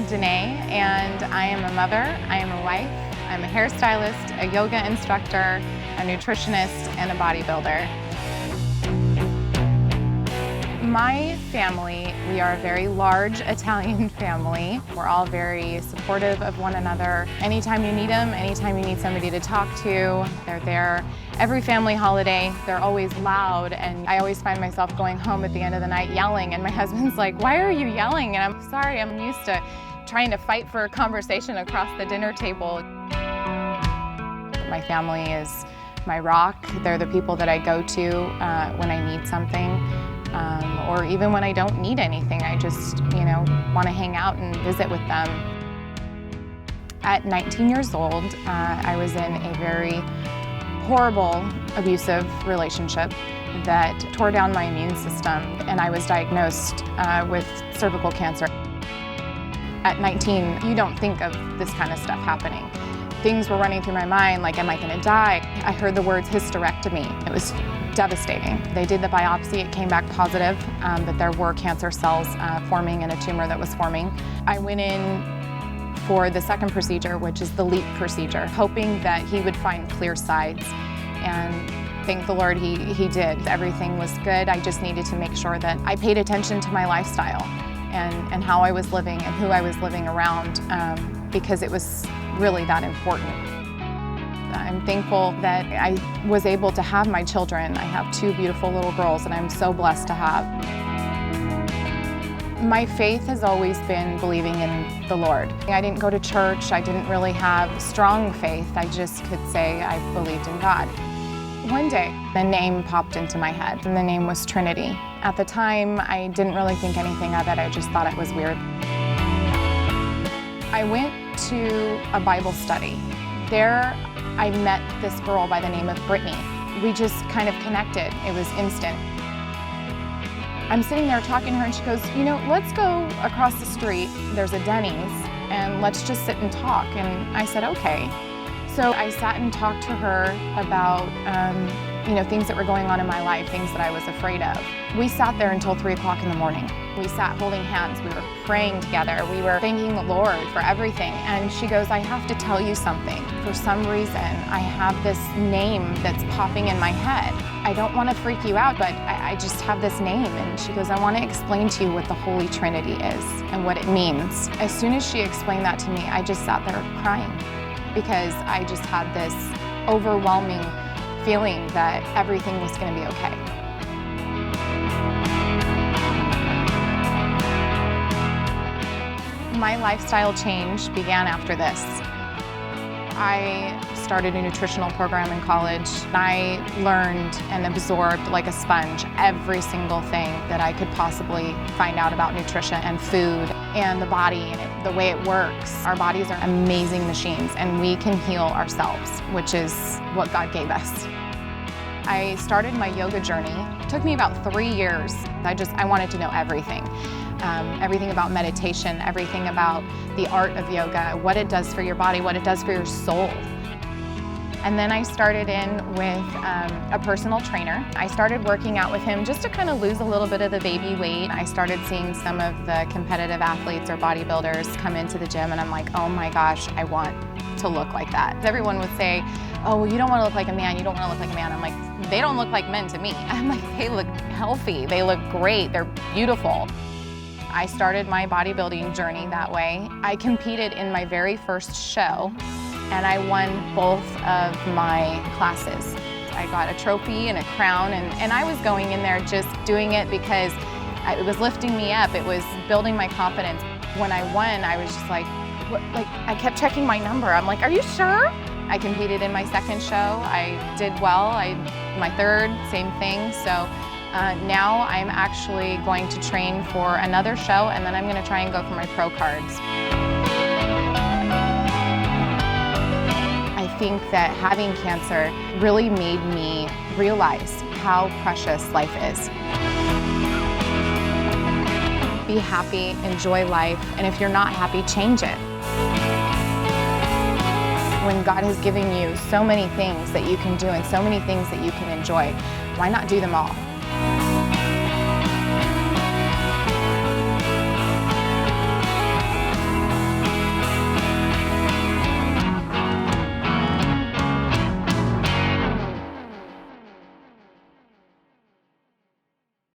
Denea, and I am a mother, I am a wife, I'm a hairstylist, a yoga instructor, a nutritionist, and a bodybuilder. My family, we are a very large Italian family. We're all very supportive of one another. Anytime you need them, anytime you need somebody to talk to, they're there. Every family holiday, they're always loud, and I always find myself going home at the end of the night yelling, and my husband's like, "Why are you yelling?" And I'm sorry, I'm used to trying to fight for a conversation across the dinner table. My family is my rock. They're the people that I go to when I need something. Or even when I don't need anything, I just, want to hang out and visit with them. At 19 years old, I was in a very horrible, abusive relationship that tore down my immune system, and I was diagnosed with cervical cancer. At 19, you don't think of this kind of stuff happening. Things were running through my mind like, am I going to die? I heard the words hysterectomy. It was devastating. They did the biopsy, it came back positive, but there were cancer cells forming in a tumor that was forming. I went in for the second procedure, which is the LEAP procedure, hoping that he would find clear sides, and thank the Lord he did. Everything was good. I just needed to make sure that I paid attention to my lifestyle and how I was living and who I was living around, because it was really that important. I'm thankful that I was able to have my children. I have two beautiful little girls, and I'm so blessed to have. My faith has always been believing in the Lord. I didn't go to church. I didn't really have strong faith. I just could say I believed in God. One day, the name popped into my head, and the name was Trinity. At the time, I didn't really think anything of it. I just thought it was weird. I went to a Bible study. There, I met this girl by the name of Brittany. We just kind of connected. It was instant. I'm sitting there talking to her, and she goes, let's go across the street. There's a Denny's, and let's just sit and talk. And I said, okay. So I sat and talked to her about things that were going on in my life, things that I was afraid of. We sat there until 3 o'clock in the morning. We sat holding hands, we were praying together, we were thanking the Lord for everything. And she goes, I have to tell you something. For some reason, I have this name that's popping in my head. I don't want to freak you out, but I just have this name. And she goes, I want to explain to you what the Holy Trinity is and what it means. As soon as she explained that to me, I just sat there crying, because I just had this overwhelming feeling that everything was going to be okay. My lifestyle change began after this. I started a nutritional program in college. I learned and absorbed like a sponge every single thing that I could possibly find out about nutrition and food and the body and the way it works. Our bodies are amazing machines, and we can heal ourselves, which is what God gave us. I started my yoga journey. It took me about 3 years. I wanted to know everything. Everything about meditation, everything about the art of yoga, what it does for your body, what it does for your soul. And then I started in with a personal trainer. I started working out with him just to kind of lose a little bit of the baby weight. I started seeing some of the competitive athletes or bodybuilders come into the gym, and I'm like, oh my gosh, I want to look like that. Everyone would say, oh, well, you don't want to look like a man, you don't want to look like a man. I'm like, they don't look like men to me. I'm like, they look healthy, they look great, they're beautiful. I started my bodybuilding journey that way. I competed in my very first show, and I won both of my classes. I got a trophy and a crown, and I was going in there just doing it because it was lifting me up. It was building my confidence. When I won, I was just like, what? Like, I kept checking my number. I'm like, are you sure? I competed in my second show. I did well. My third, same thing. So now I'm actually going to train for another show, and then I'm going to try and go for my pro cards. I think that having cancer really made me realize how precious life is. Be happy, enjoy life, and if you're not happy, change it. When God has given you so many things that you can do and so many things that you can enjoy, why not do them all?